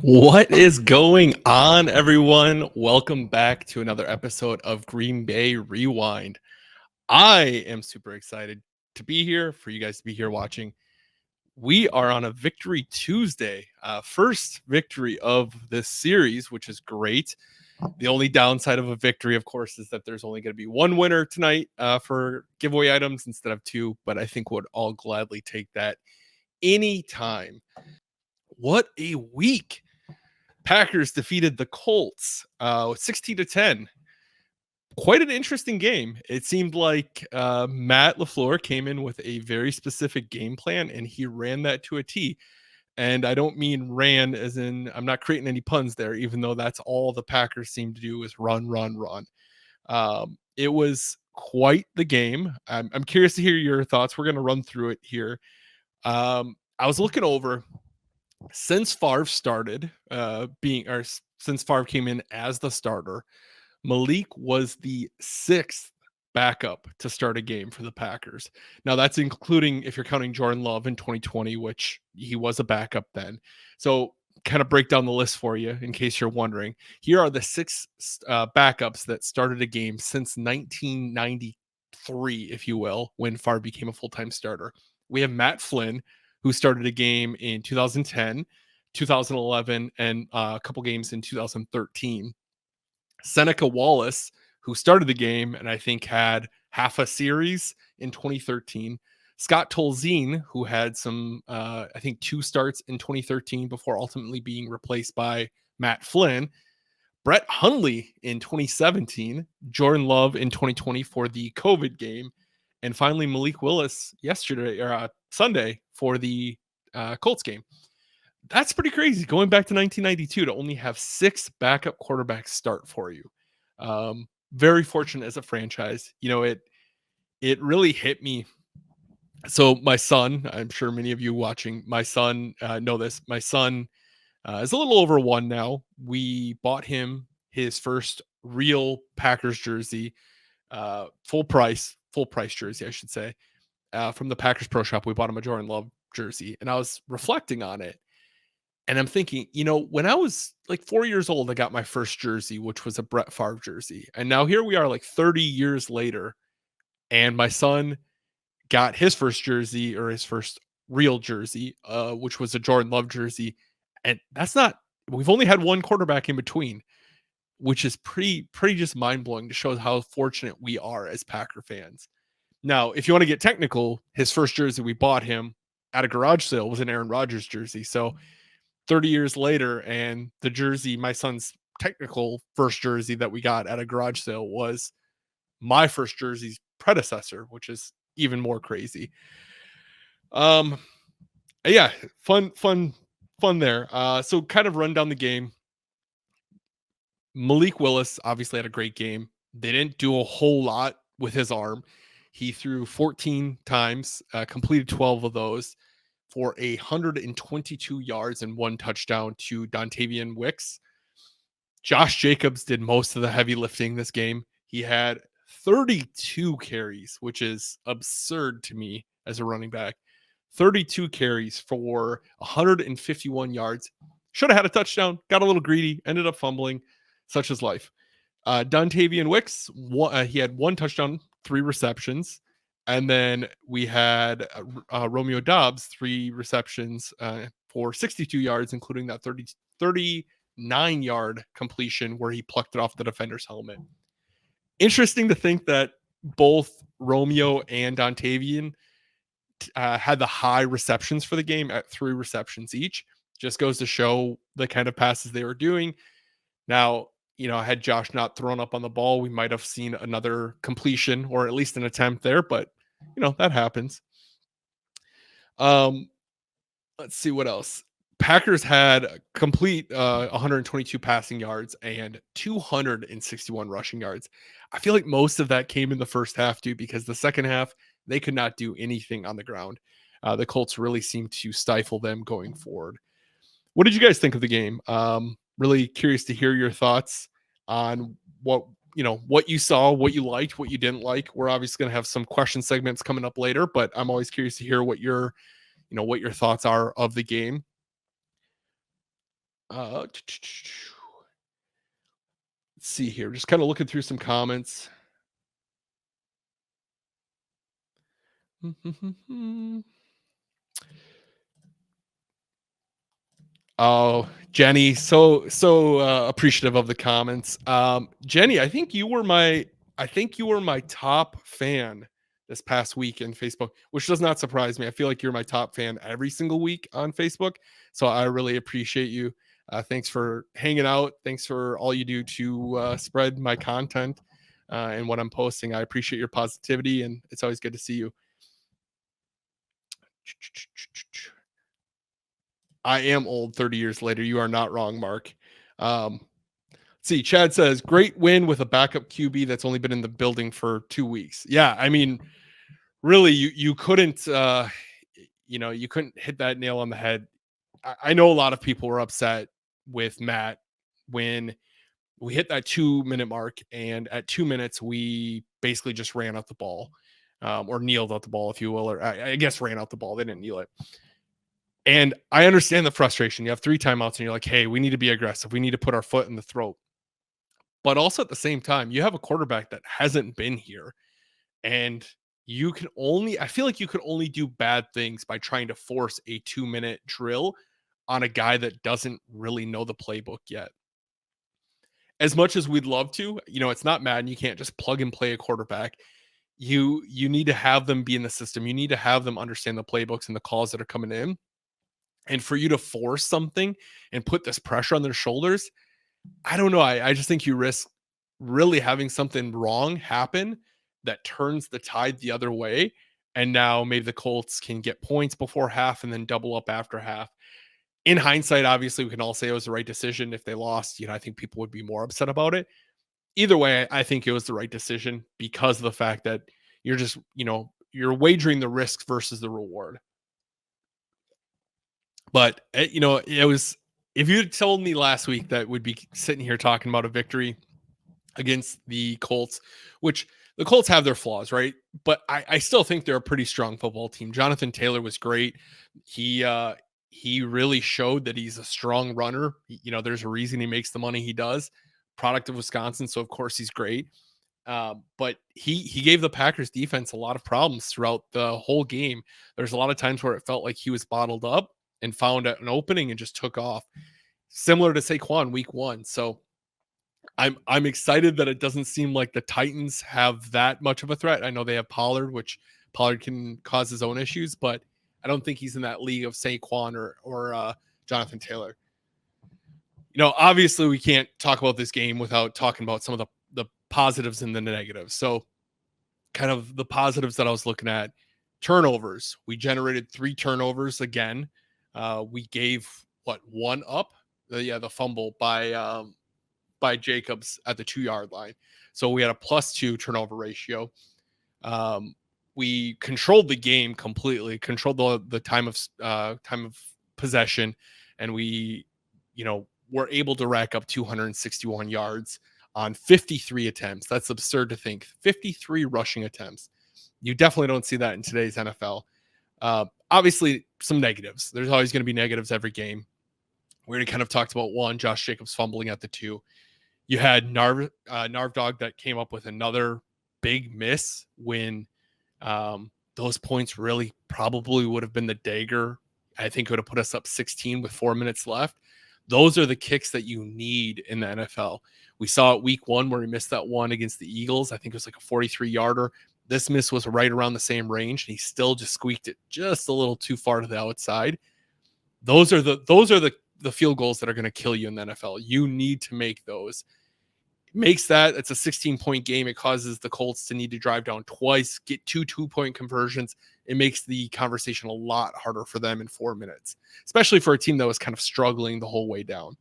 What is going on, everyone? Welcome back to another episode of Green Bay Rewind. I am super excited to be here, for you guys to be here watching. We are on a Victory Tuesday, first victory of this series, which is great. The only downside of a victory, of course, is that there's only going to be one winner tonight for giveaway items instead of two, but I think we'd all gladly take that anytime. What a week! Packers defeated the Colts 16-10. Quite an interesting game. It seemed like Matt LaFleur came in with a very specific game plan, and he ran that to a T. And I don't mean ran as in I'm not creating any puns there, even though that's all the Packers seem to do is run, run, run. It was quite the game. I'm curious to hear your thoughts. We're going to run through it here. I was looking over since Favre started since Favre came in as the starter, Malik was the sixth backup to start a game for the Packers. Now that's including if you're counting Jordan Love in 2020, which he was a backup then. So kind of break down the list for you in case you're wondering. Here are the six backups that started a game since 1993, if you will, when Favre became a full-time starter. We have Matt Flynn, who started a game in 2010, 2011, and a couple games in 2013. Seneca Wallace, who started the game and I think had half a series in 2013. Scott Tolzien, who had some, I think, two starts in 2013 before ultimately being replaced by Matt Flynn. Brett Hundley in 2017. Jordan Love in 2020 for the COVID game. And finally, Malik Willis Sunday for the Colts game. That's pretty crazy. Going back to 1992 to only have six backup quarterbacks start for you. Very fortunate as a franchise. You know, it really hit me. So my son, I'm sure many of you watching, my son know this. My son is a little over one now. We bought him his first real Packers jersey, full price jersey, I should say, from the Packers Pro Shop. We bought him a Jordan Love jersey, and I was reflecting on it. And I'm thinking, you know, when I was like 4 years old, I got my first jersey, which was a Brett Favre jersey. And now here we are like 30 years later, and my son got his first jersey, or his first real jersey, which was a Jordan Love jersey. And we've only had one quarterback in between, which is pretty just mind-blowing to show how fortunate we are as Packer fans. Now, if you want to get technical, his first jersey we bought him at a garage sale was an Aaron Rodgers jersey. So 30 years later, and the jersey, my son's technical first jersey that we got at a garage sale, was my first jersey's predecessor, which is even more crazy. Yeah, fun there. So kind of run down the game. Malik Willis obviously had a great game. They didn't do a whole lot with his arm. He threw 14 times, completed 12 of those for 122 yards and one touchdown to Dontavian Wicks. Josh Jacobs did most of the heavy lifting this game. He had 32 carries, which is absurd to me as a running back. 32 carries for 151 yards. Should have had a touchdown, got a little greedy, ended up fumbling. Such is life. Dontavian Wicks, he had one touchdown, 3 receptions. And then we had Romeo Doubs, 3 receptions for 62 yards, including that 39-yard completion where he plucked it off the defender's helmet. Interesting to think that both Romeo and Dontavian had the high receptions for the game at 3 receptions each. Just goes to show the kind of passes they were doing. Now, you know, had Josh not thrown up on the ball, we might have seen another completion or at least an attempt there, but you know, that happens. Let's see what else. Packers had a complete 122 passing yards and 261 rushing yards. I feel like most of that came in the first half too, because the second half, they could not do anything on the ground. The Colts really seemed to stifle them going forward. What did you guys think of the game? Really curious to hear your thoughts on what you saw, what you liked, what you didn't like. We're obviously going to have some question segments coming up later, but I'm always curious to hear what your thoughts are of the game. Let's see here. Just kind of looking through some comments. Oh, Jenny, so appreciative of the comments. Jenny, I think you were my top fan this past week in Facebook, which does not surprise me. I feel like you're my top fan every single week on Facebook, so I really appreciate you. Thanks for hanging out. Thanks for all you do to spread my content and what I'm posting. I appreciate your positivity, and it's always good to see you. I am old 30 years later. You are not wrong, Mark. Um, see, Chad says, great win with a backup QB that's only been in the building for 2 weeks. Yeah, I mean, really, you couldn't you couldn't hit that nail on the head. I know a lot of people were upset with Matt when we hit that 2 minute mark, and at 2 minutes, we basically just ran out the ball. Or kneeled out the ball, if you will, or I guess ran out the ball. They didn't kneel it. And I understand the frustration. You have 3 timeouts and you're like, hey, we need to be aggressive. We need to put our foot in the throat. But also at the same time, you have a quarterback that hasn't been here. And I feel like you could only do bad things by trying to force a 2 minute drill on a guy that doesn't really know the playbook yet. As much as we'd love to, it's not Madden. You can't just plug and play a quarterback. You need to have them be in the system. You need to have them understand the playbooks and the calls that are coming in. And for you to force something and put this pressure on their shoulders, I don't know. I just think you risk really having something wrong happen that turns the tide the other way. And now maybe the Colts can get points before half and then double up after half. In hindsight, obviously, we can all say it was the right decision. If they lost, I think people would be more upset about it. Either way, I think it was the right decision because of the fact that you're just, you're wagering the risk versus the reward. But it was, if you had told me last week that we'd be sitting here talking about a victory against the Colts, which the Colts have their flaws, right? But I still think they're a pretty strong football team. Jonathan Taylor was great. He really showed that he's a strong runner. There's a reason he makes the money he does. Product of Wisconsin, so of course he's great. But he gave the Packers defense a lot of problems throughout the whole game. There's a lot of times where it felt like he was bottled up and found an opening and just took off, similar to Saquon week 1. So I'm excited that it doesn't seem like the Titans have that much of a threat. I know they have Pollard, which Pollard can cause his own issues, but I don't think he's in that league of Saquon or Jonathan Taylor. Obviously we can't talk about this game without talking about some of the positives and the negatives. So kind of the positives that I was looking at: turnovers. We generated 3 turnovers again. We gave one up? The fumble by Jacobs at the 2-yard line. So we had a +2 turnover ratio. We controlled the game completely, controlled the time of possession, and we, were able to rack up 261 yards on 53 attempts. That's absurd to think. 53 rushing attempts. You definitely don't see that in today's NFL. Obviously, some negatives. There's always going to be negatives every game. We already kind of talked about one, Josh Jacobs fumbling at the 2. You had Narv Dog that came up with another big miss when those points really probably would have been the dagger. I think it would have put us up 16 with 4 minutes left. Those are the kicks that you need in the NFL. We saw it week 1 where he missed that one against the Eagles. I think it was like a 43-yarder. This miss was right around the same range, and he still just squeaked it just a little too far to the outside. Those are the field goals that are going to kill you in the NFL. You need to make those. It's a 16-point game. It causes the Colts to need to drive down twice, get 2 2-point conversions. It makes the conversation a lot harder for them in 4 minutes, especially for a team that was kind of struggling the whole way down.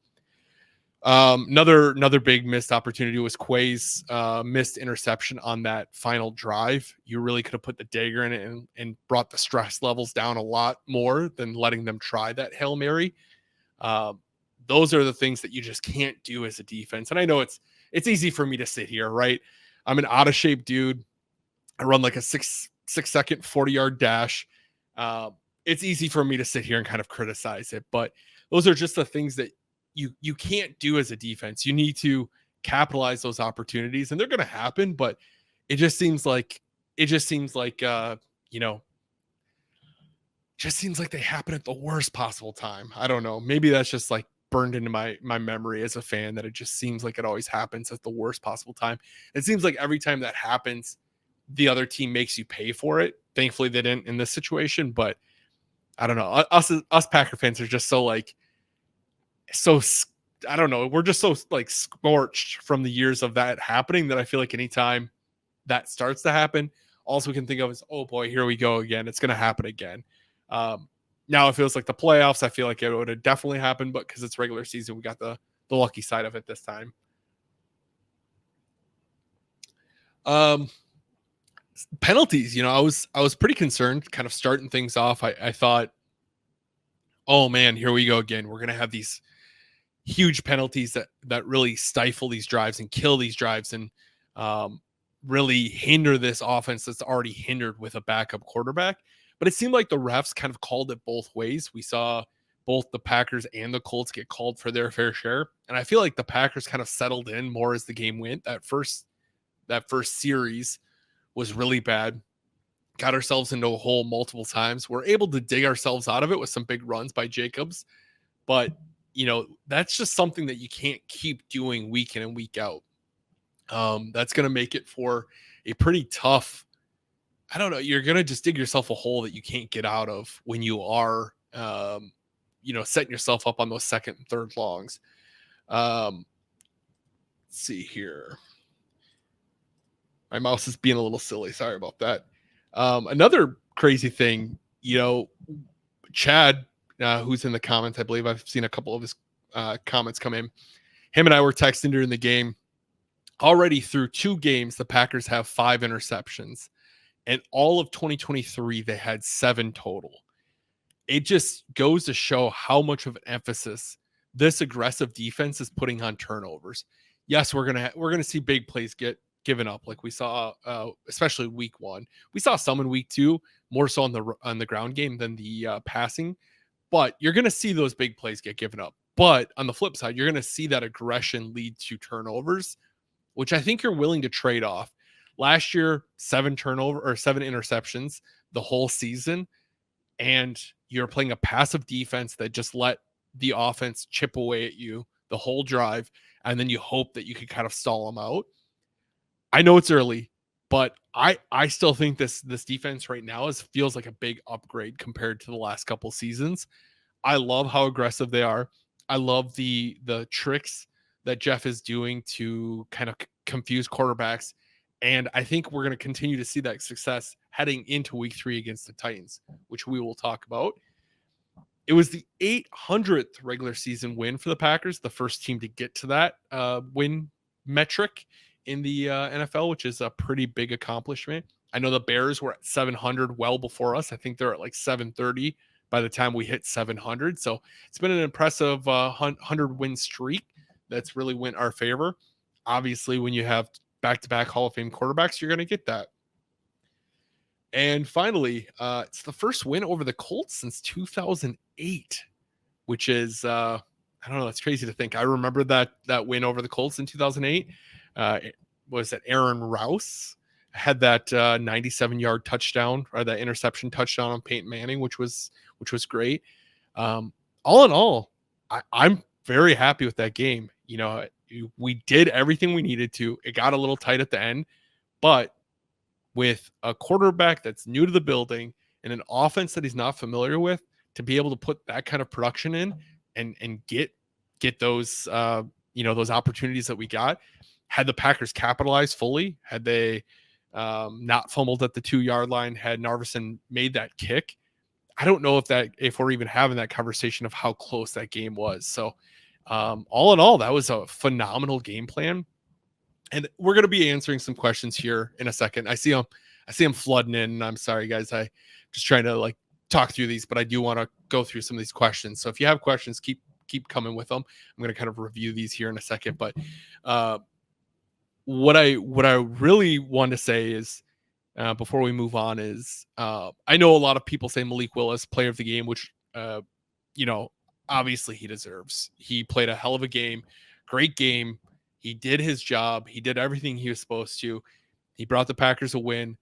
Another big missed opportunity was Quay's missed interception on that final drive. You really could have put the dagger in it and brought the stress levels down a lot more than letting them try that Hail Mary. Those are the things that you just can't do as a defense. And I know it's easy for me to sit here, right? I'm an out of shape dude. I run like a 6-second 40-yard dash. It's easy for me to sit here and kind of criticize it, but those are just the things that you can't do as a defense. You need to capitalize those opportunities, and they're going to happen. But it just seems like it just seems like you know just seems like they happen at the worst possible time. I don't know. Maybe that's just like burned into my memory as a fan, that it just seems like it always happens at the worst possible time. It seems like every time that happens, the other team makes you pay for it. Thankfully, they didn't in this situation, but I don't know. Us Packer fans are just so like so I don't know. We're just so like scorched from the years of that happening, that I feel like anytime that starts to happen, all we can think of is, oh boy, here we go again. It's going to happen again. Um, Now it feels like the playoffs. I feel like it would have definitely happened, but because it's regular season, we got the lucky side of it this time. Um, Penalties. I was pretty concerned, kind of starting things off. I thought, oh man, here we go again. We're gonna have these huge penalties that really stifle these drives and kill these drives, and um, really hinder this offense that's already hindered with a backup quarterback. But it seemed like the refs kind of called it both ways. We saw both the Packers and the Colts get called for their fair share, and I feel like the Packers kind of settled in more as the game went. That first series was really bad. Got ourselves into a hole multiple times. We're able to dig ourselves out of it with some big runs by Jacobs, but that's just something that you can't keep doing week in and week out. That's going to make it for a pretty tough, I don't know, you're going to just dig yourself a hole that you can't get out of when you are, setting yourself up on those second and third longs. Let's see here. My mouse is being a little silly. Sorry about that. Another crazy thing, Chad, who's in the comments, I believe I've seen a couple of his comments come in. Him and I were texting during the game. Already through 2 games, the Packers have 5 interceptions. And all of 2023, they had 7 total. It just goes to show how much of an emphasis this aggressive defense is putting on turnovers. Yes, we're gonna see big plays get given up, like we saw, especially week 1. We saw some in week 2, more so on the ground game than the passing. But you're gonna see those big plays get given up. But on the flip side, you're gonna see that aggression lead to turnovers, which I think you're willing to trade off. Last year, 7 interceptions the whole season, and you're playing a passive defense that just let the offense chip away at you the whole drive, and then you hope that you can kind of stall them out. I know it's early, but I still think this defense right now feels like a big upgrade compared to the last couple seasons. I love how aggressive they are. I love the tricks that Jeff is doing to kind of confuse quarterbacks. And I think we're going to continue to see that success heading into week 3 against the Titans, which we will talk about. It was the 800th regular season win for the Packers, the first team to get to that win metric in the NFL, which is a pretty big accomplishment. I know the Bears were at 700 well before us. I think they're at like 730 by the time we hit 700. So it's been an impressive 100-win streak that's really went our favor. Obviously, when you have back-to-back Hall of Fame quarterbacks, you're going to get that. And finally, it's the first win over the Colts since 2008, which is, I don't know, it's crazy to think. I remember that win over the Colts in 2008. Was it Aaron Rouse had that 97-yard touchdown, or that interception touchdown on Peyton Manning, which was great. All in all, I'm very happy with that game. We did everything we needed to. It got a little tight at the end, but with a quarterback that's new to the building and an offense that he's not familiar with, to be able to put that kind of production in and get those those opportunities that we got. Had the Packers capitalized fully, had they not fumbled at the 2-yard line, had Narveson made that kick, I don't know if we're even having that conversation of how close that game was. So all in all, that was a phenomenal game plan. And we're going to be answering some questions here in a second. I see them flooding in. And I'm sorry, guys. I just trying to like talk through these, but I do want to go through some of these questions. So if you have questions, keep coming with them. I'm going to kind of review these here in a second. But what I really want to say is, before we move on, is I know a lot of people say Malik Willis, player of the game, which I obviously he deserves. He played a hell of a game, great game. He did his job. He did everything he was supposed to. He brought the Packers a win.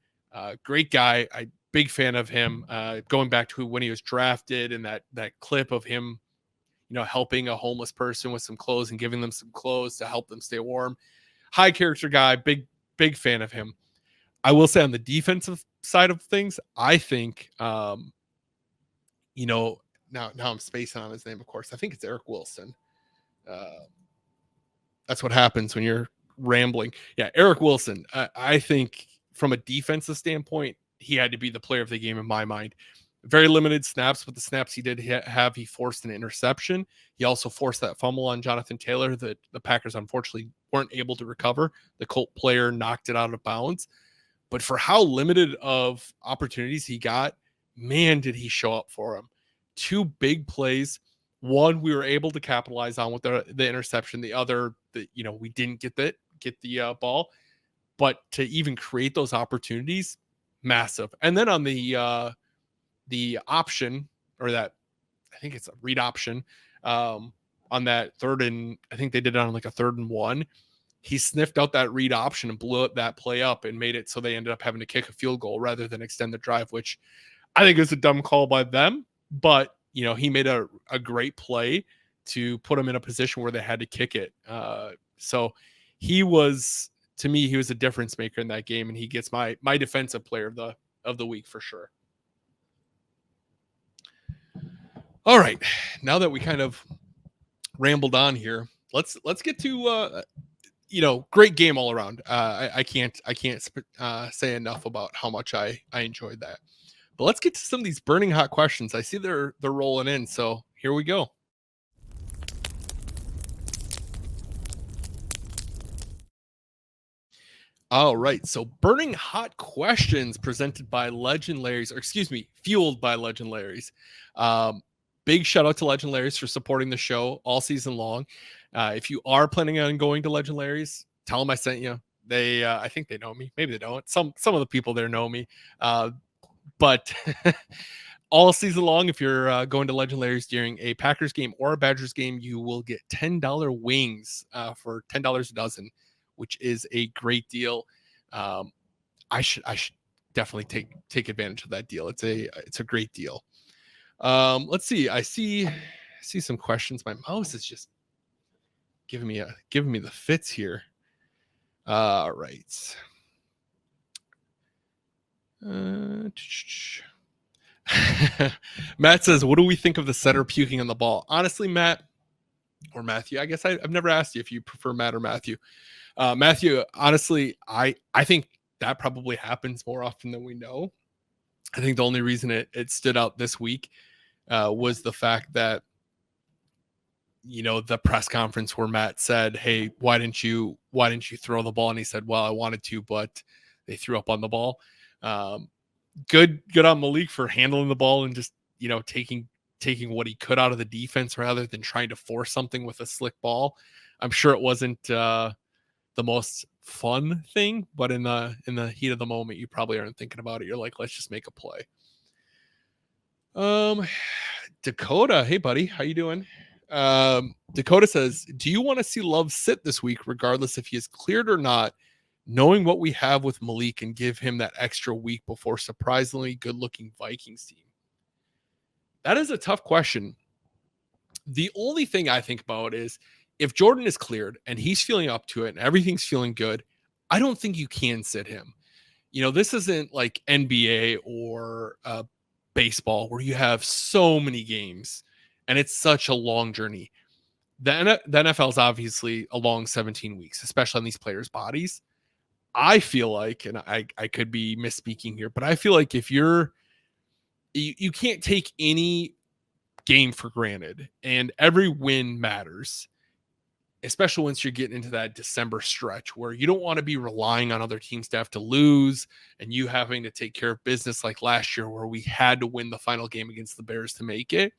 Great guy. Big fan of him. Going back to when he was drafted and that clip of him, helping a homeless person with some clothes and giving them some clothes to help them stay warm. High character guy. Big fan of him. I will say on the defensive side of things, I think, now I'm spacing on his name, of course. I think it's Eric Wilson. That's what happens when you're rambling. Yeah, Eric Wilson. I think from a defensive standpoint, he had to be the player of the game in my mind. Very limited snaps, but the snaps he did have, he forced an interception. He also forced that fumble on Jonathan Taylor that the Packers unfortunately weren't able to recover. The Colt player knocked it out of bounds. But for how limited of opportunities he got, man, did he show up for him. 2 big plays. One, we were able to capitalize on with the interception. The other, we didn't get the ball. But to even create those opportunities, massive. And then on the option, or that, I think it's a read option, on that third and, I think they did it on like a 3rd and 1. He sniffed out that read option and blew that play up and made it so they ended up having to kick a field goal rather than extend the drive, which I think is a dumb call by them. But, he made a great play to put him in a position where they had to kick it. So he was, to me, he was a difference maker in that game, and he gets my defensive player of the week for sure. All right. Now that we kind of rambled on here, let's get to great game all around. I can't say enough about how much I enjoyed that. But let's get to some of these burning hot questions. I see they're rolling in, so here we go. All right, so burning hot questions presented by Legend Larry's, or excuse me, fueled by Legend Larry's. Big shout out to Legend Larry's for supporting the show all season long. If you are planning on going to Legend Larry's, tell them I sent you. They, I think they know me. Maybe they don't. Some of the people there know me. But all season long, if you're going to Legend Larry's during a Packers game or a Badgers game, you will get $10 wings for $10 a dozen, which is a great deal. I should definitely take advantage of that deal. It's a great deal. Let's see. I see some questions. My mouse is just giving me the fits here. All right. Matt says, what do we think of the center puking on the ball? Honestly, Matt or Matthew, I guess I've never asked you if you prefer Matt or Matthew. Matthew, honestly, I think that probably happens more often than we know. I think the only reason it stood out this week was the fact that, the press conference where Matt said, hey, why didn't you throw the ball? And he said, well, I wanted to, but they threw up on the ball. Good on Malik for handling the ball and just, taking what he could out of the defense rather than trying to force something with a slick ball. I'm sure it wasn't the most fun thing, but in the heat of the moment, you probably aren't thinking about it. You're like, let's just make a play. Dakota, hey buddy, how you doing? Dakota says, do you want to see Love sit this week, regardless if he is cleared or not, knowing what we have with Malik, and give him that extra week before surprisingly good-looking Vikings team? That is a tough question. The only thing I think about is if Jordan is cleared and he's feeling up to it and everything's feeling good, I don't think you can sit him. This isn't like NBA or baseball where you have so many games and it's such a long journey. The NFL is obviously a long 17 weeks, especially on these players' bodies. I feel like, and I could be misspeaking here, but I feel like if you can't take any game for granted, and every win matters, especially once you're getting into that December stretch where you don't want to be relying on other teams to have to lose and you having to take care of business like last year where we had to win the final game against the Bears to make it.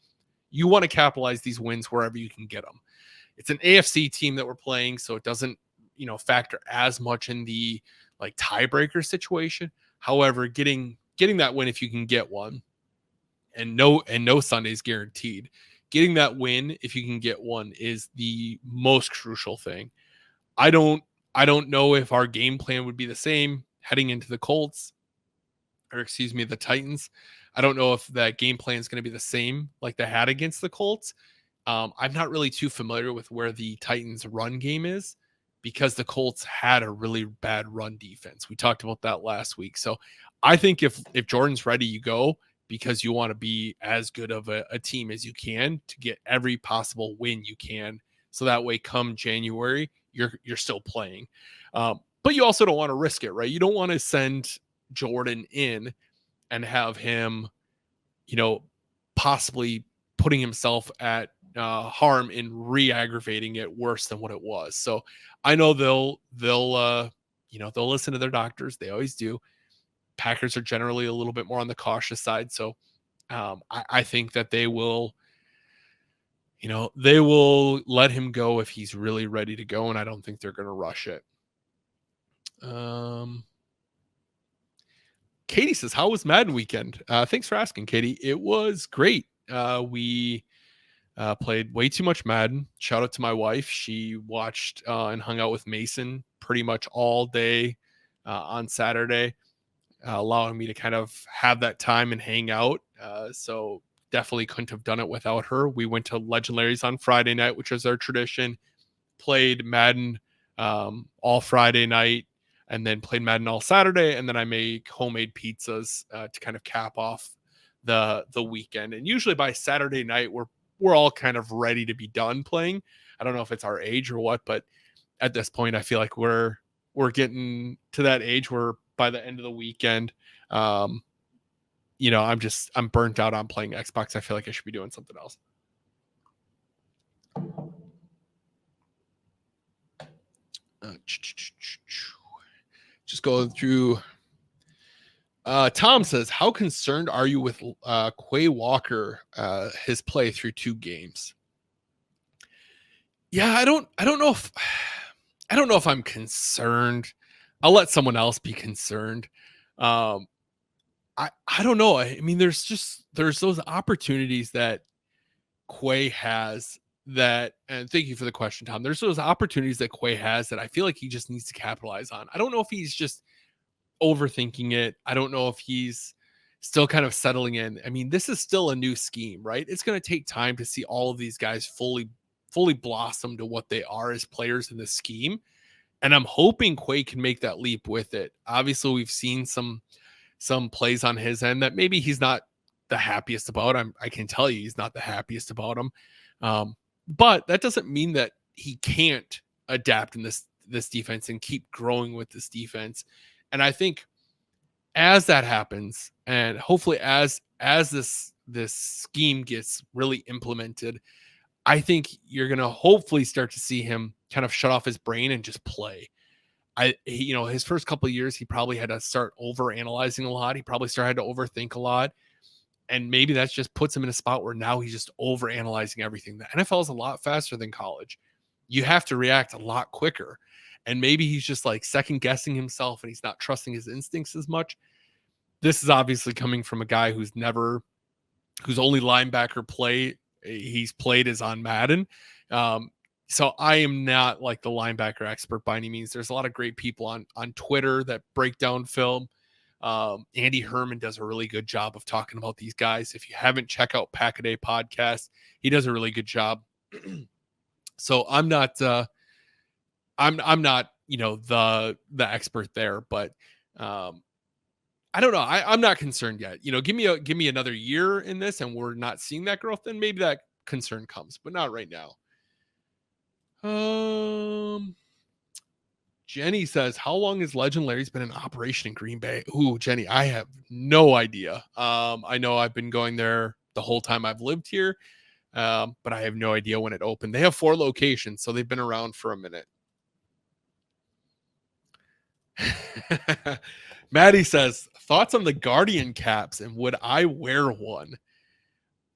You want to capitalize these wins wherever you can get them. It's an AFC team that we're playing, so it doesn't, factor as much in the like tiebreaker situation. However, getting that win if you can get one, and no Sundays guaranteed, getting that win, if you can get one, is the most crucial thing. I don't know if our game plan would be the same heading into the Colts, or excuse me, the Titans. I don't know if that game plan is going to be the same like they had against the Colts. I'm not really too familiar with where the Titans' run game is because the Colts had a really bad run defense. We talked about that last week. So I think if Jordan's ready, you go, because you want to be as good of a team as you can to get every possible win you can. So that way, come January, you're still playing. But you also don't want to risk it, right? You don't want to send Jordan in and have him, possibly putting himself at harm in re-aggravating it worse than what it was. So I know they'll listen to their doctors. They always do. Packers are generally a little bit more on the cautious side. So I think that they will let him go if he's really ready to go. And I don't think they're going to rush it. Katie says, how was Madden weekend? Thanks for asking, Katie. It was great. We played way too much Madden. Shout out to my wife. She watched and hung out with Mason pretty much all day on Saturday, allowing me to kind of have that time and hang out. So definitely couldn't have done it without her. We went to Legendaries on Friday night, which was our tradition. Played Madden all Friday night, and then played Madden all Saturday. And then I make homemade pizzas to kind of cap off the weekend. And usually by Saturday night, we're all kind of ready to be done playing. I don't know if it's our age or what, but at this point, I feel like we're getting to that age where by the end of the weekend, I'm burnt out on playing Xbox. I feel like I should be doing something else. Just going through. Tom says, how concerned are you with Quay Walker, his play through 2 games? Yeah, I don't know if I'm concerned. I'll let someone else be concerned. I don't know. I mean, there's those opportunities that Quay has and thank you for the question, Tom. There's those opportunities that Quay has that I feel like he just needs to capitalize on. I don't know if he's just overthinking it. I don't know if he's still kind of settling in. I mean, this is still a new scheme, right? It's going to take time to see all of these guys fully blossom to what they are as players in this scheme. And I'm hoping Quay can make that leap with it. Obviously, we've seen some plays on his end that maybe he's not the happiest about. I can tell you he's not the happiest about them. But that doesn't mean that he can't adapt in this defense and keep growing with this defense. And I think as that happens, and hopefully as this scheme gets really implemented, I think you're going to hopefully start to see him kind of shut off his brain and just play. His first couple of years, he probably had to start over analyzing a lot. He probably started to overthink a lot. And maybe that just puts him in a spot where now he's just over analyzing everything. The NFL is a lot faster than college. You have to react a lot quicker. And maybe he's just like second guessing himself and he's not trusting his instincts as much. This is obviously coming from a guy whose only linebacker play he's played is on Madden. So I am not like the linebacker expert by any means. There's a lot of great people on Twitter that break down film. Andy Herman does a really good job of talking about these guys. If you haven't, check out Pack-A-Day podcast. He does a really good job. So I'm not I'm not, the expert there, but I don't know. I'm not concerned yet. Give me another year in this and we're not seeing that growth, then maybe that concern comes, but not right now. Jenny says, how long has Legendaries been in operation in Green Bay? Ooh, Jenny, I have no idea. I know I've been going there the whole time I've lived here, but I have no idea when it opened. They have 4 locations, so they've been around for a minute. Maddie says, thoughts on the Guardian caps and would I wear one?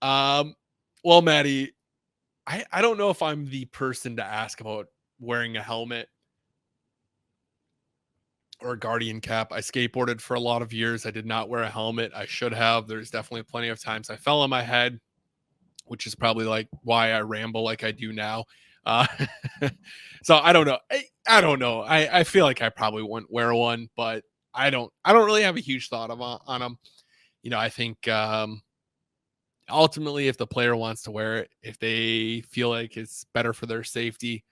Well, Maddie, I don't know if I'm the person to ask about wearing a helmet or a Guardian cap. I skateboarded for a lot of years. I did not wear a helmet. I should have. There's definitely plenty of times I fell on my head. which is probably like why I ramble like I do now. Uh, so I don't know. I don't know. I feel like I probably wouldn't wear one, but I don't really have a huge thought on them. I think ultimately, if the player wants to wear it, if they feel like it's better for their safety,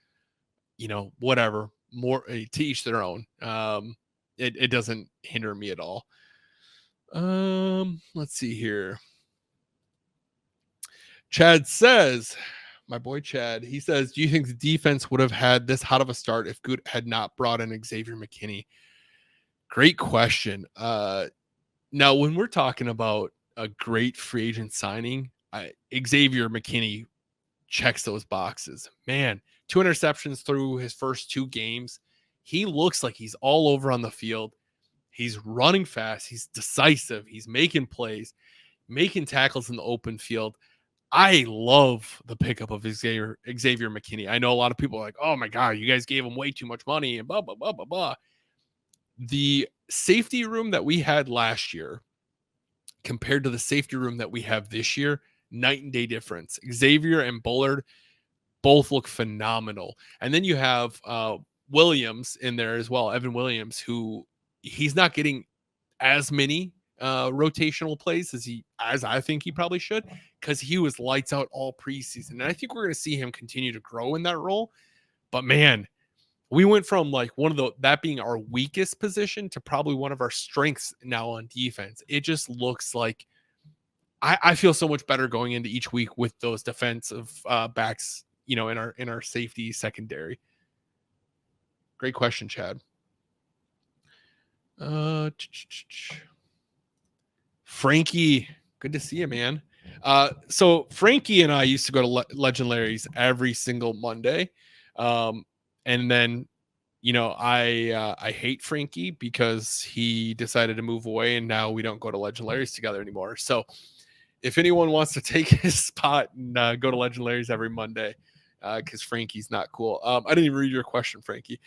whatever, more to each their own. It doesn't hinder me at all. Let's see here. Chad says, my boy Chad, he says, do you think the defense would have had this hot of a start if Good had not brought in Xavier McKinney? Great question. Now, when we're talking about a great free agent signing, Xavier McKinney checks those boxes. Man, 2 interceptions through his first 2 games. He looks like he's all over on the field. He's running fast. He's decisive. He's making plays, making tackles in the open field. I love the pickup of Xavier McKinney. I know a lot of people are like, oh my God, you guys gave him way too much money and blah, blah, blah, blah, blah. The safety room that we had last year compared to the safety room that we have this year, night and day difference. Xavier and Bullard both look phenomenal. And then you have Williams in there as well, Evan Williams, who he's not getting as many rotational plays as I think he probably should, because he was lights out all preseason. And I think we're going to see him continue to grow in that role. But man, we went from like that being our weakest position to probably one of our strengths now on defense. It just looks like I feel so much better going into each week with those defensive backs, in our safety secondary. Great question, Chad. Frankie, good to see you, man. So Frankie and I used to go to Legend Larry's every single Monday. And then, I hate Frankie because he decided to move away and now we don't go to Legend Larry's together anymore. So if anyone wants to take his spot and go to Legend Larry's every Monday, because Frankie's not cool. I didn't even read your question, Frankie.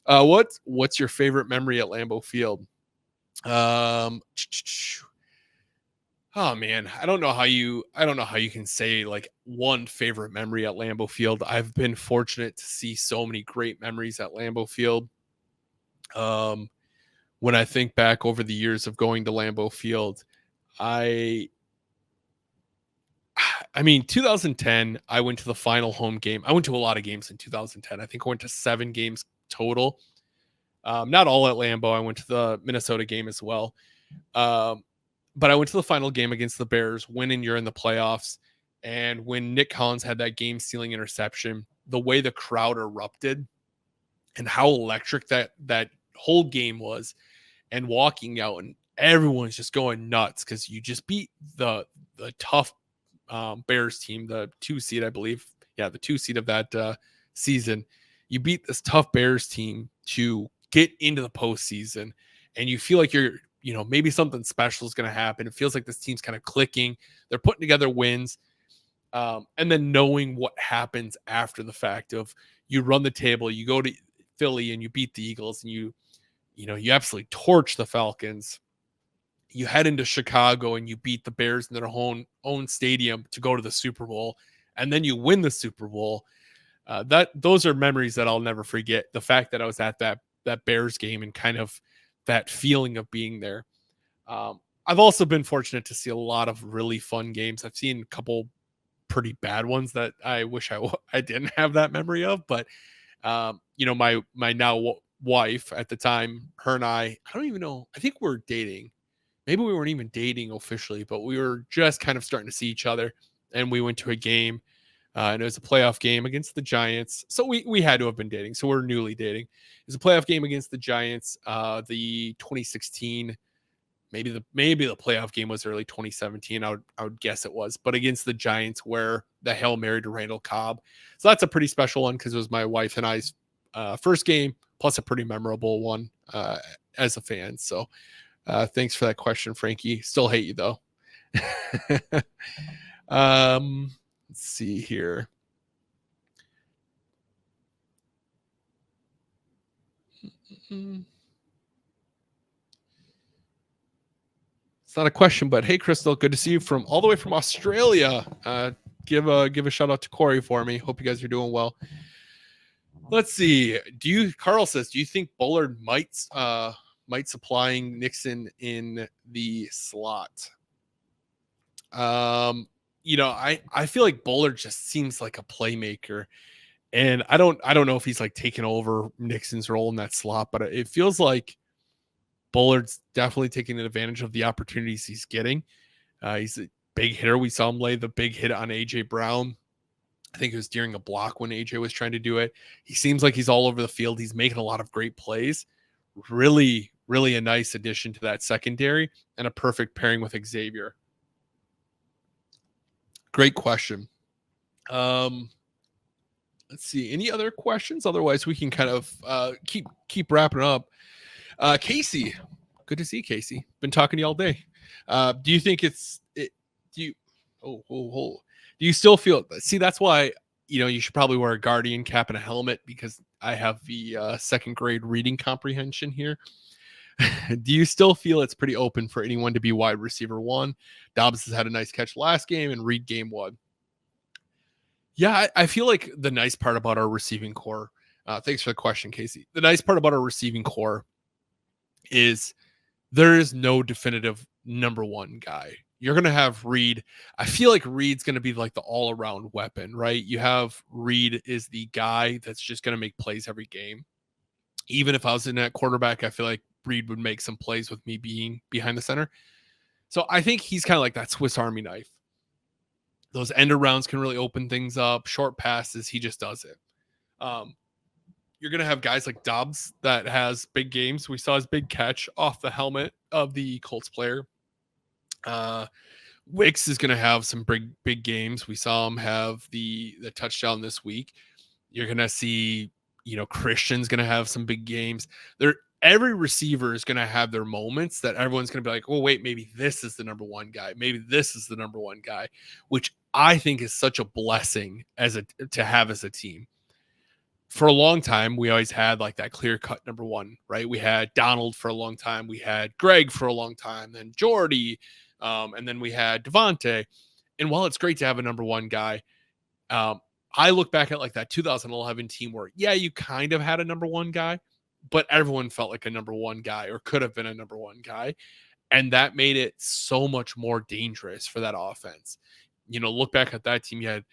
What's your favorite memory at Lambeau Field? Oh man, I don't know how you can say like one favorite memory at Lambeau Field. I've been fortunate to see so many great memories at Lambeau Field. When I think back over the years of going to Lambeau Field, I mean, 2010, I went to the final home game. I went to a lot of games in 2010. I think I went to 7 games total. Not all at Lambeau. I went to the Minnesota game as well. But I went to the final game against the Bears, winning. You're in the playoffs. And when Nick Collins had that game-stealing interception, the way the crowd erupted and how electric that whole game was, and walking out and everyone's just going nuts because you just beat the tough Bears team, the 2 seed, I believe. Yeah, the 2 seed of that season. You beat this tough Bears team to get into the postseason, and you feel like you're, maybe something special is going to happen. It feels like this team's kind of clicking. They're putting together wins. And then knowing what happens after the fact of you run the table, you go to Philly and you beat the Eagles and you absolutely torch the Falcons. You head into Chicago and you beat the Bears in their own stadium to go to the Super Bowl, and then you win the Super Bowl. Those are memories that I'll never forget. The fact that I was at that Bears game and kind of that feeling of being there. I've also been fortunate to see a lot of really fun games. I've seen a couple pretty bad ones that I wish I didn't have that memory of, but my now wife at the time, her and I don't even know. I think we're dating. Maybe we weren't even dating officially, but we were just kind of starting to see each other. And we went to a game, and it was a playoff game against the Giants. So we had to have been dating. So we're newly dating. It was a playoff game against the Giants. The 2016, maybe the playoff game was early 2017. I would guess it was, but against the Giants, where the Hail Mary to Randall Cobb. So that's a pretty special one because it was my wife and I's first game, plus a pretty memorable one as a fan. So thanks for that question, Frankie. Still hate you though. Let's see here. It's not a question, but hey, Crystal, good to see you all the way from Australia. give a shout out to Corey for me. Hope you guys are doing well. Let's see. Carl says, do you think Bullard might supplying Nixon in the slot? I feel like Bullard just seems like a playmaker. And I don't know if he's like taking over Nixon's role in that slot, but it feels like Bullard's definitely taking advantage of the opportunities he's getting. He's a big hitter. We saw him lay the big hit on AJ Brown. I think it was during a block when AJ was trying to do it. He seems like he's all over the field. He's making a lot of great plays. Really, really a nice addition to that secondary and a perfect pairing with Xavier. Great question. Let's see. Any other questions? Otherwise, we can kind of keep wrapping up. Casey, good to see you, Casey. Been talking to you all day. Do you think do you still feel? See, that's why you should probably wear a Guardian cap and a helmet, because I have the second grade reading comprehension here. Do you still feel it's pretty open for anyone to be wide receiver one? Dobbs has had a nice catch last game and Reed game one. Yeah, I feel like the nice part about our receiving core, thanks for the question, Casey. The nice part about our receiving core is there is no definitive number one guy. You're going to have Reed. I feel like Reed's going to be like the all-around weapon, right? You have Reed is the guy that's just going to make plays every game. Even if I was in at quarterback, I feel like Reed would make some plays with me being behind the center. So I think he's kind of like that Swiss Army knife. Those end arounds can really open things up. Short passes, he just does it. You're going to have guys like Dobbs that has big games. We saw his big catch off the helmet of the Colts player. Wicks is going to have some big games. We saw him have the touchdown this week. You're going to see, Christian's going to have some big games. Every receiver is going to have their moments that everyone's going to be like, oh, wait, maybe this is the number one guy. Maybe this is the number one guy, which I think is such a blessing to have as a team. For a long time, we always had like that clear cut number one, right? We had Donald for a long time. We had Greg for a long time, then Jordy, and then we had Devontae. And while it's great to have a number one guy, I look back at like that 2011 team where, yeah, you kind of had a number one guy, but everyone felt like a number one guy or could have been a number one guy. And that made it so much more dangerous for that offense. Look back at that team. You had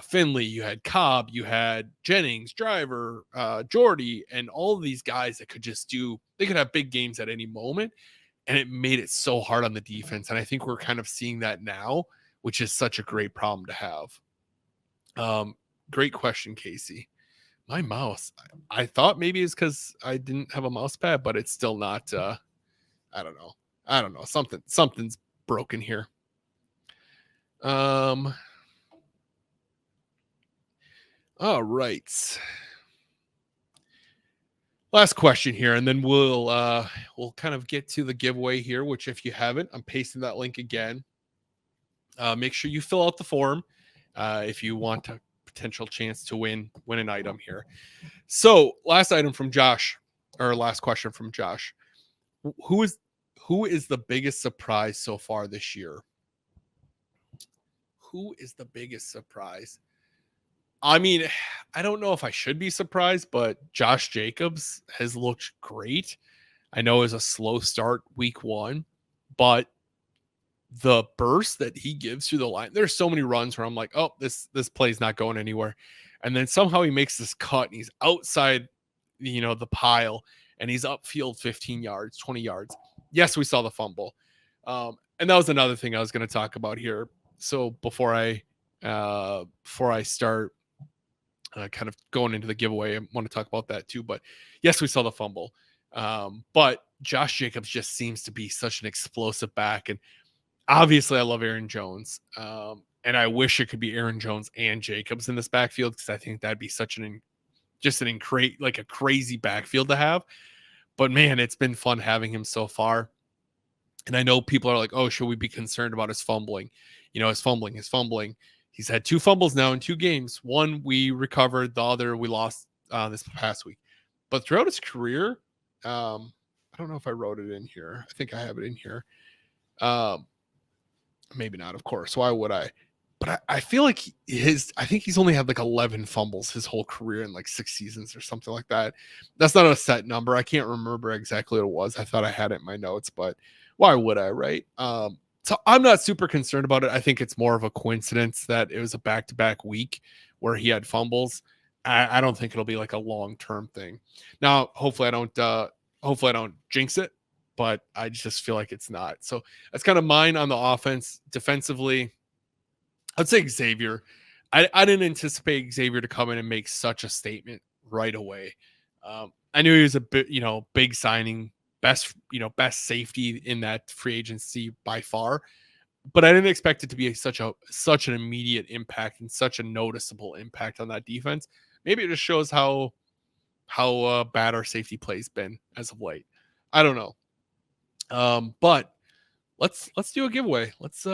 Finley, you had Cobb, you had Jennings, Driver, Jordy, and all of these guys that could they could have big games at any moment. And it made it so hard on the defense. And I think we're kind of seeing that now, which is such a great problem to have. Great question, Casey. My mouse, I thought maybe it's because I didn't have a mouse pad, but it's still not. I don't know. Something's broken here. All right. Last question here, and then we'll kind of get to the giveaway here, which if you haven't, I'm pasting that link again. Make sure you fill out the form if you want a potential chance to win an item here. So last item from Josh, or last question from Josh. Who is the biggest surprise so far this year? Who is the biggest surprise? I mean, I don't know if I should be surprised, but Josh Jacobs has looked great. I know it was a slow start week one, but the burst that he gives through the line, there's so many runs where I'm like, oh, this play's not going anywhere. And then somehow he makes this cut and he's outside, the pile, and he's upfield 15 yards, 20 yards. Yes, we saw the fumble. And that was another thing I was going to talk about here. So before I start kind of going into the giveaway, I want to talk about that too. But yes, we saw the fumble. But Josh Jacobs just seems to be such an explosive back. And obviously I love Aaron Jones. And I wish it could be Aaron Jones and Jacobs in this backfield, because I think that'd be such a crazy backfield to have. But man, it's been fun having him so far. And I know people are like, oh, should we be concerned about his fumbling? His fumbling. He's had 2 fumbles now in 2 games. One we recovered, the other we lost this past week. But throughout his career, I don't know if I wrote it in here. I think I have it in here. Maybe not, of course. Why would I? but I feel like I think he's only had like 11 fumbles his whole career in like 6 seasons or something like that. That's not a set number. I can't remember exactly what it was. I thought I had it in my notes, but why would I, right? So I'm not super concerned about it. I think it's more of a coincidence that it was a back-to-back week where he had fumbles. I don't think it'll be like a long-term thing. Now, hopefully I don't jinx it, but I just feel like it's not. So that's kind of mine on the offense. Defensively, I'd say Xavier. I didn't anticipate Xavier to come in and make such a statement right away. I knew he was a bit, big signing, best safety in that free agency by far, but I didn't expect it to be such an immediate impact and such a noticeable impact on that defense. Maybe it just shows how bad our safety play's been as of late. I don't know. But let's do a giveaway. Let's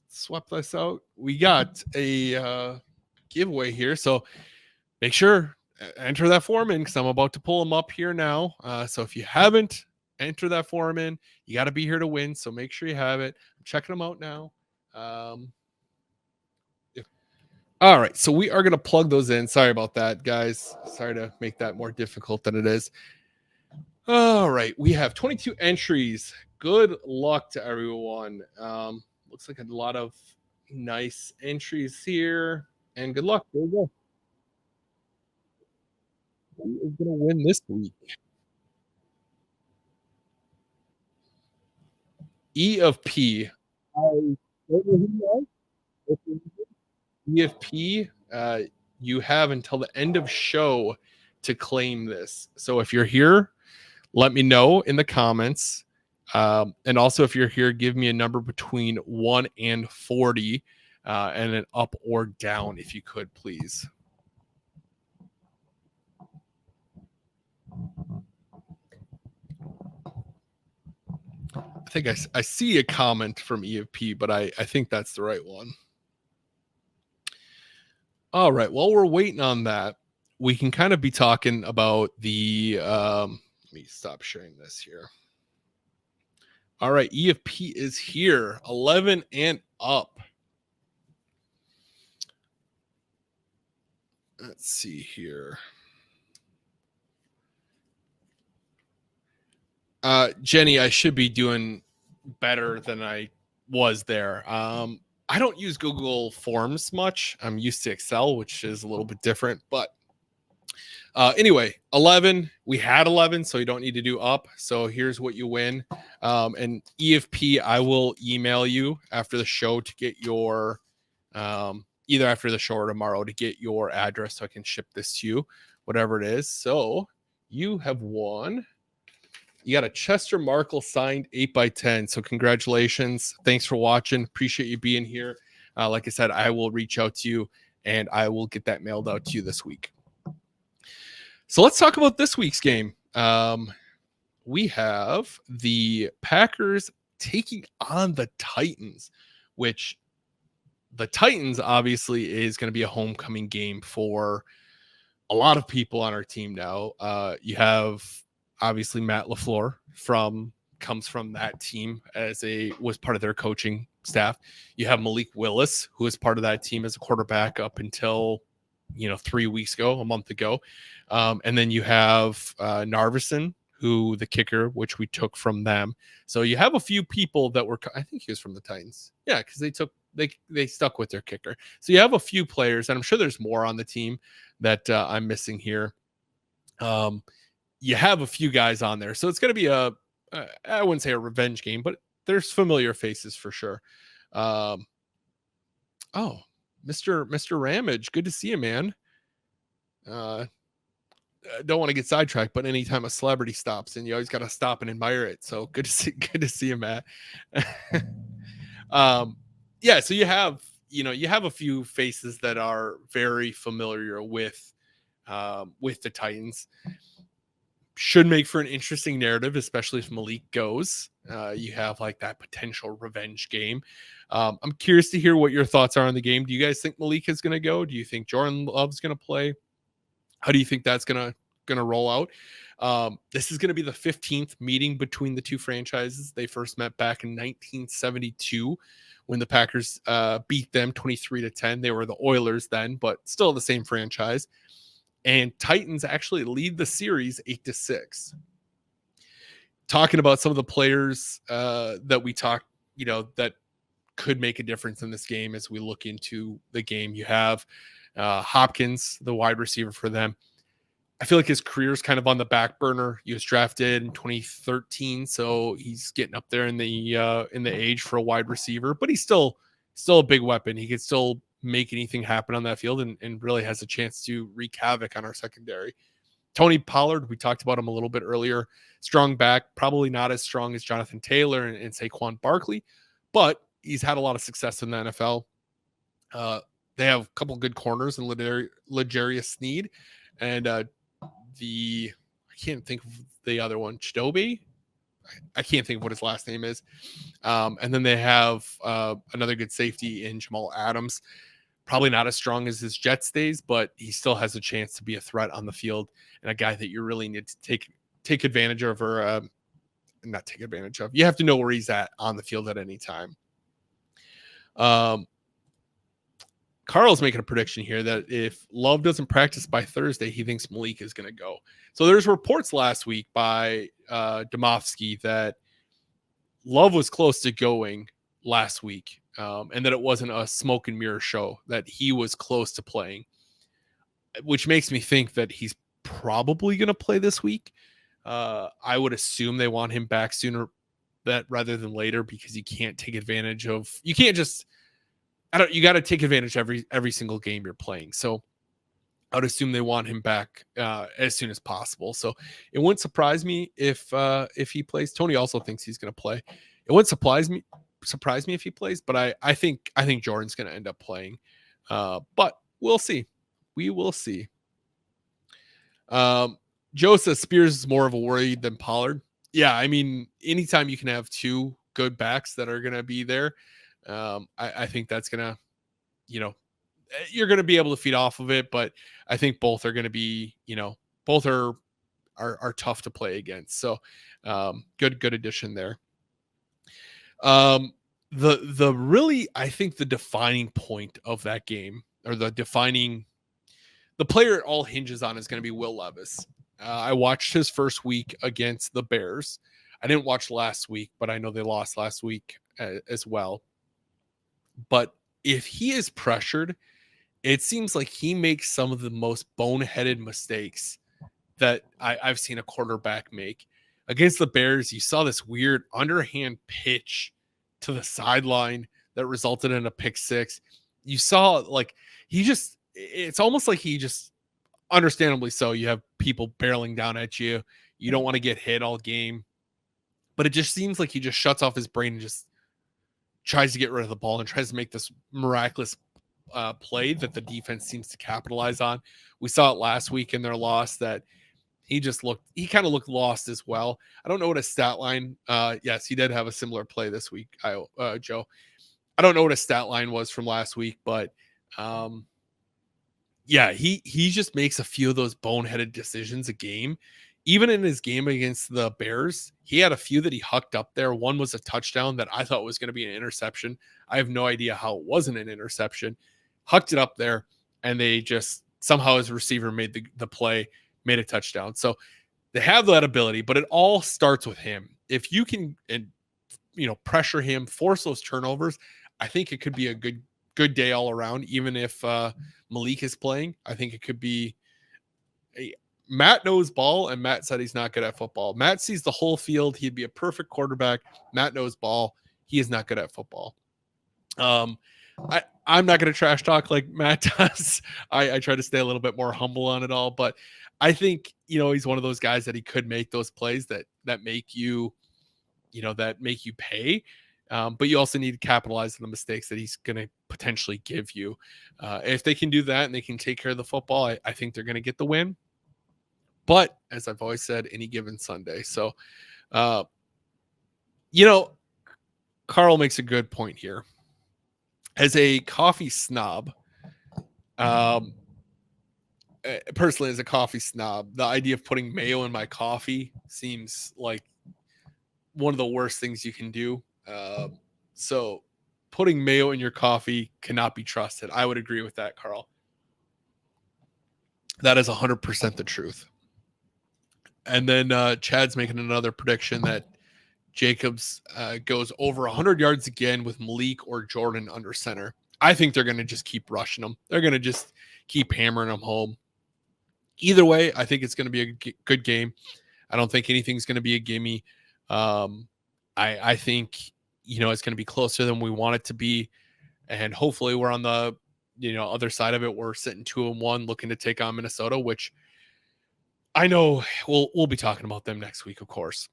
swap this out. We got a giveaway here, so make sure enter that form in because I'm about to pull them up here now. So if you haven't enter that form in, you got to be here to win. So make sure you have it. I'm checking them out now. All right, so we are going to plug those in. Sorry about that, guys. Sorry to make that more difficult than it is. All right, we have 22 entries. Good luck to everyone. Looks like a lot of nice entries here, and good luck. There we go. Who is going to win this week? E of P. I don't know who you are. E of P. You have until the end of show to claim this. So if you're here, let me know in the comments. And also, if you're here, give me a number between 1 and 40 and an up or down, if you could, please. I think I see a comment from EFP, but I think that's the right one. All right. While we're waiting on that, we can kind of be talking about the. Let me stop sharing this here. All right. EFP is here, 11 and up. Let's see here. Jenny, I should be doing better than I was there. I don't use Google Forms much. I'm used to Excel, which is a little bit different. But anyway, 11. We had 11, so you don't need to do up. So here's what you win. And EFP, I will email you after the show to get your either after the show or tomorrow to get your address so I can ship this to you, whatever it is. So you have won. You got a Chester Markle signed 8x10. So congratulations. Thanks for watching. Appreciate you being here. Like I said, I will reach out to you and I will get that mailed out to you this week. So let's talk about this week's game. We have the Packers taking on the Titans, which the Titans obviously is going to be a homecoming game for a lot of people on our team now. You have obviously Matt LaFleur comes from that team was part of their coaching staff. You have Malik Willis, who is part of that team as a quarterback up until 3 weeks ago, a month ago. And then you have Narvison, who the kicker, which we took from them. So you have a few people that were, I think he was from the Titans. Yeah, because they stuck with their kicker. So you have a few players, and I'm sure there's more on the team that I'm missing here. You have a few guys on there. So it's going to be I wouldn't say a revenge game, but there's familiar faces for sure. Mr. Ramage, good to see you, man. I don't want to get sidetracked, but anytime a celebrity stops in, you always got to stop and admire it. So good to see you, Matt. Yeah, so you have a few faces that are very familiar with the Titans. Should make for an interesting narrative, especially if Malik goes. You have like that potential revenge game. I'm curious to hear what your thoughts are on the game. Do you guys think Malik is going to go? Do you think Jordan Love's going to play? How do you think that's going to to roll out. This is going to be the 15th meeting between the two franchises. They first met back in 1972 when the Packers beat them 23-10. They were the Oilers then, but still the same franchise. And Titans actually lead the series 8-6. Talking about some of the players that we talked, that could make a difference in this game as we look into the game. You have Hopkins, the wide receiver for them. I feel like his career is kind of on the back burner. He was drafted in 2013, so he's getting up there in the age for a wide receiver, but he's still a big weapon. He could still make anything happen on that field and really has a chance to wreak havoc on our secondary. Tony Pollard, we talked about him a little bit earlier. Strong back, probably not as strong as Jonathan Taylor and Saquon Barkley, but he's had a lot of success in the NFL. They have a couple good corners in L'Jarius Sneed and I can't think of the other one, Chidobe. I can't think of what his last name is. And then they have another good safety in Jamal Adams. Probably not as strong as his Jets days, but he still has a chance to be a threat on the field and a guy that you really need to take advantage of, or not take advantage of. You have to know where he's at on the field at any time. Carl's making a prediction here that if Love doesn't practice by Thursday, he thinks Malik is going to go. So there's reports last week by Domofsky that Love was close to going last week, and that it wasn't a smoke and mirror show, that he was close to playing, which makes me think that he's probably going to play this week. I would assume they want him back sooner rather than later, because you can't take advantage of, you can't just, you got to take advantage of every single game you're playing. So I would assume they want him back as soon as possible. So it wouldn't surprise me if he plays. Tony also thinks he's going to play. It wouldn't surprise me if he plays, but I think Jordan's going to end up playing. But we'll see. We will see. Joe says Spears is more of a worry than Pollard. Yeah, I mean, anytime you can have two good backs that are going to be there, I think that's going to, you're going to be able to feed off of it, but I think both are going to be, both are tough to play against. So good addition there. The really, I think the defining point of that game, or the player it all hinges on, is going to be Will Levis. I watched his first week against the Bears. I didn't watch last week, but I know they lost last week as well. But if he is pressured, it seems like he makes some of the most boneheaded mistakes that I've seen a quarterback make. Against the Bears, you saw this weird underhand pitch to the sideline that resulted in a pick six. You saw, it's almost like he just, understandably so, you have people barreling down at you. You don't want to get hit all game. But it just seems like he just shuts off his brain and just tries to get rid of the ball and tries to make this miraculous play that the defense seems to capitalize on. We saw it last week in their loss that he kind of looked lost as well. I don't know what his stat line. Yes, he did have a similar play this week, Joe. I don't know what his stat line was from last week, but yeah, he just makes a few of those boneheaded decisions a game. Even in his game against the Bears, he had a few that he hucked up there. One was a touchdown that I thought was going to be an interception. I have no idea how it wasn't an interception. Hucked it up there, and they just somehow his receiver made the play, made a touchdown. So they have that ability, but it all starts with him. If you can, pressure him, force those turnovers, I think it could be a good day all around. Even if Malik is playing, I think it could be Matt knows ball, and Matt said he's not good at football. Matt sees the whole field. He'd be a perfect quarterback. Matt knows ball. He is not good at football. I'm not going to trash talk like Matt does. I try to stay a little bit more humble on it all, but I think, he's one of those guys that he could make those plays that make you, that make you pay. But you also need to capitalize on the mistakes that he's going to potentially give you. If they can do that and they can take care of the football, I think they're going to get the win. But as I've always said, any given Sunday. So, Carl makes a good point here. As a coffee snob, personally, as a coffee snob, the idea of putting mayo in my coffee seems like one of the worst things you can do. So putting mayo in your coffee cannot be trusted. I would agree with that, Carl. That is 100% the truth. And then Chad's making another prediction that Jacobs goes over 100 yards again with Malik or Jordan under center. I think they're going to just keep rushing them. They're going to just keep hammering them home. Either way, I think it's going to be a good game. I don't think anything's going to be a gimme. I think, it's going to be closer than we want it to be. And hopefully we're on the, other side of it. We're sitting 2-1 looking to take on Minnesota, which I know we'll be talking about them next week, of course.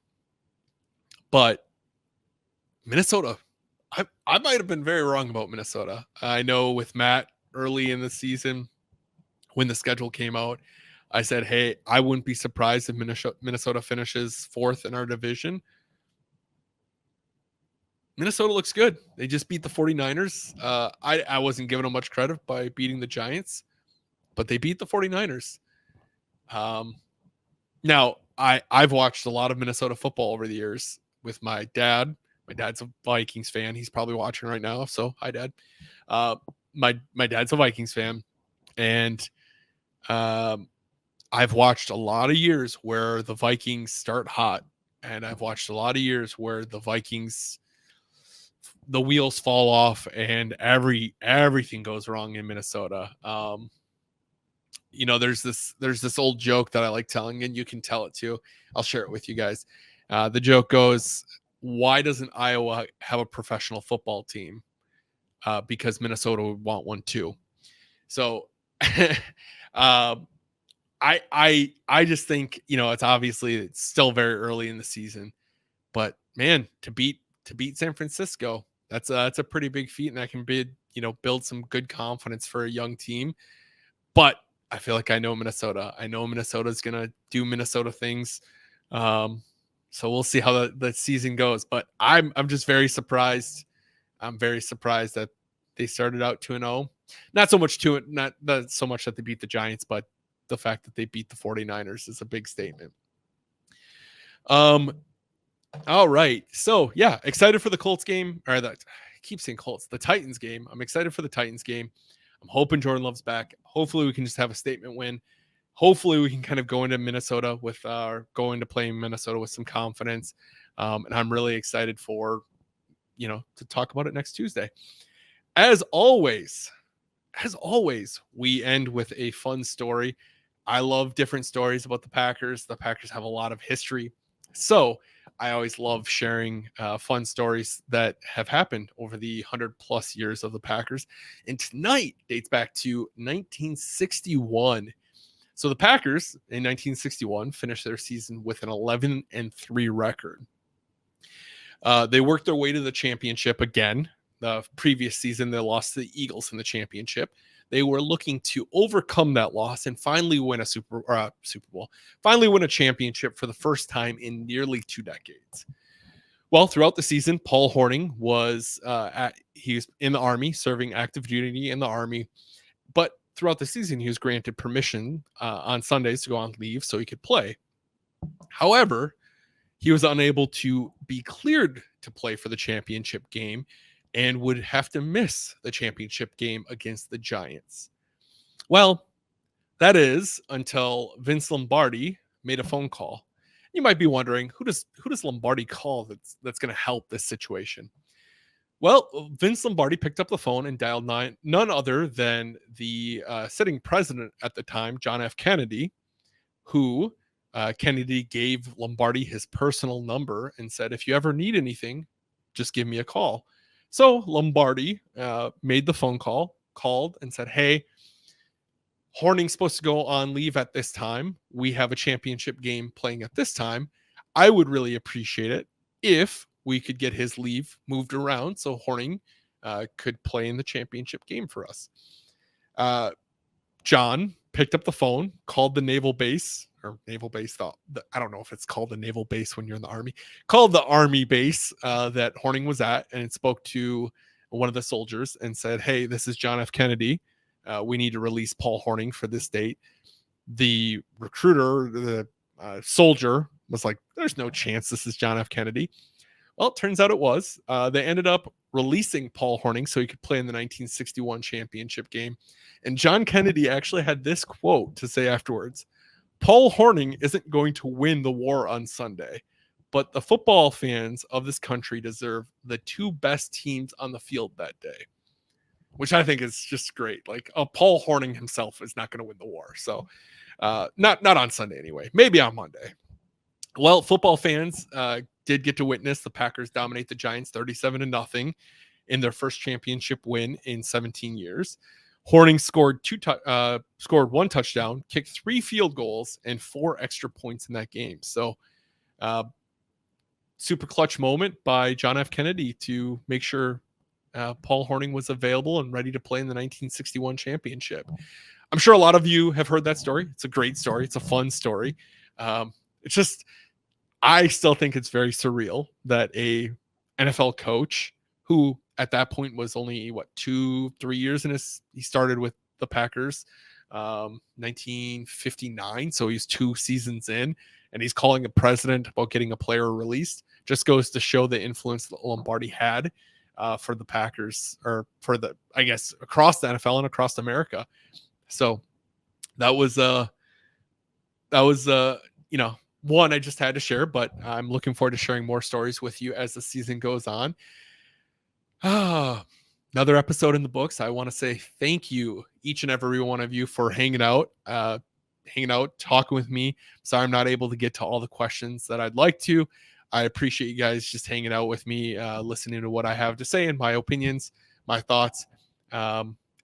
But Minnesota, I might have been very wrong about Minnesota. I know with Matt early in the season when the schedule came out, I said, hey, I wouldn't be surprised if Minnesota finishes 4th in our division. Minnesota looks good. They just beat the 49ers. I wasn't giving them much credit by beating the Giants, but they beat the 49ers. Now, I've watched a lot of Minnesota football over the years with my dad. My dad's a Vikings fan. He's probably watching right now. So, hi, Dad. My dad's a Vikings fan. And I've watched a lot of years where the Vikings start hot. And I've watched a lot of years where the Vikings, the wheels fall off and everything goes wrong in Minnesota. There's this old joke that I like telling, and you can tell it too. I'll share it with you guys. The joke goes, why doesn't Iowa have a professional football team? Because Minnesota would want one too. So I just think, it's still very early in the season, but man, to beat San Francisco, that's a pretty big feat, and that can build some good confidence for a young team. But I feel like I know Minnesota. I know Minnesota's gonna do Minnesota things. So we'll see how the season goes. But I'm just very surprised. I'm very surprised that they started out 2-0. Not so much that they beat the Giants, but the fact that they beat the 49ers is a big statement. All right. So yeah, excited for the Colts game. I keep saying Colts, the Titans game. I'm excited for the Titans game. I'm hoping Jordan Love's back. Hopefully we can just have a statement win. Hopefully we can kind of go into Minnesota going to play Minnesota with some confidence. And I'm really excited for, to talk about it next Tuesday. As always, we end with a fun story. I love different stories about the Packers. The Packers have a lot of history. So I always love sharing fun stories that have happened over the 100+ years of the Packers. And tonight dates back to 1961. So the Packers in 1961 finished their season with an 11-3 record. They worked their way to the championship again. The previous season, they lost to the Eagles in the championship. They were looking to overcome that loss and finally win a Super Bowl, finally win a championship for the first time in nearly 2 decades. Well, throughout the season, Paul Hornung was he was in the Army, serving active duty in the Army. But throughout the season, he was granted permission on Sundays to go on leave so he could play. However, he was unable to be cleared to play for the championship game and would have to miss the championship game against the Giants. Well, that is until Vince Lombardi made a phone call. You might be wondering, who does Lombardi call that's going to help this situation? Well, Vince Lombardi picked up the phone and dialed none other than the sitting president at the time, John F. Kennedy, who Kennedy gave Lombardi his personal number and said, if you ever need anything, just give me a call. So Lombardi made the phone call, called and said, hey, Hornung's supposed to go on leave at this time. We have a championship game playing at this time. I would really appreciate it if we could get his leave moved around so Hornung could play in the championship game for us. John picked up the phone, called the naval base. I don't know if it's called the naval base when you're in the Army, called the Army base that Hornung was at, and spoke to one of the soldiers and said, hey, this is John F. Kennedy. We need to release Paul Hornung for this date. the recruiter, the soldier, was like, "There's no chance this is John F. Kennedy." Well, it turns out it was. They ended up releasing Paul Hornung so he could play in the 1961 championship game. And John Kennedy actually had this quote to say afterwards: "Paul Hornung isn't going to win the war on Sunday, but the football fans of this country deserve the two best teams on the field that day." Which I think is just great. Like, Paul Hornung himself is not going to win the war. So not on Sunday anyway, maybe on Monday. Well, football fans did get to witness the Packers dominate the Giants 37-0 in their first championship win in 17 years. Hornung scored one touchdown, kicked 3 field goals, and 4 extra points in that game. So super clutch moment by John F. Kennedy to make sure Paul Hornung was available and ready to play in the 1961 championship. I'm sure a lot of you have heard that story. It's a great story. It's a fun story. It's just, I still think it's very surreal that a NFL coach who at that point was only 2-3 years in he started with the Packers 1959, so he's 2 seasons in, and he's calling a president about getting a player released. Just goes to show the influence that Lombardi had for the Packers, or for the, I guess, across the NFL and across America. So that was one I just had to share, but I'm looking forward to sharing more stories with you as the season goes on. Another episode in the books. I want to say thank you, each and every one of you, for hanging out, talking with me. Sorry I'm not able to get to all the questions that I'd like to. I appreciate you guys just hanging out with me, listening to what I have to say and my opinions, my thoughts.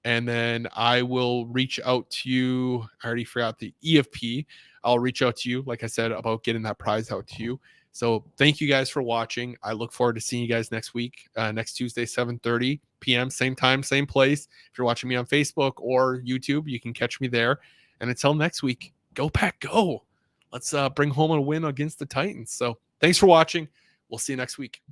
And then I will reach out to you. I already forgot the EFP. I'll reach out to you, like I said, about getting that prize out to you. So thank you guys for watching. I look forward to seeing you guys next week, next Tuesday, 7:30 p.m., same time, same place. If you're watching me on Facebook or YouTube, you can catch me there. And until next week, go Pack, go. Let's bring home a win against the Titans. So thanks for watching. We'll see you next week.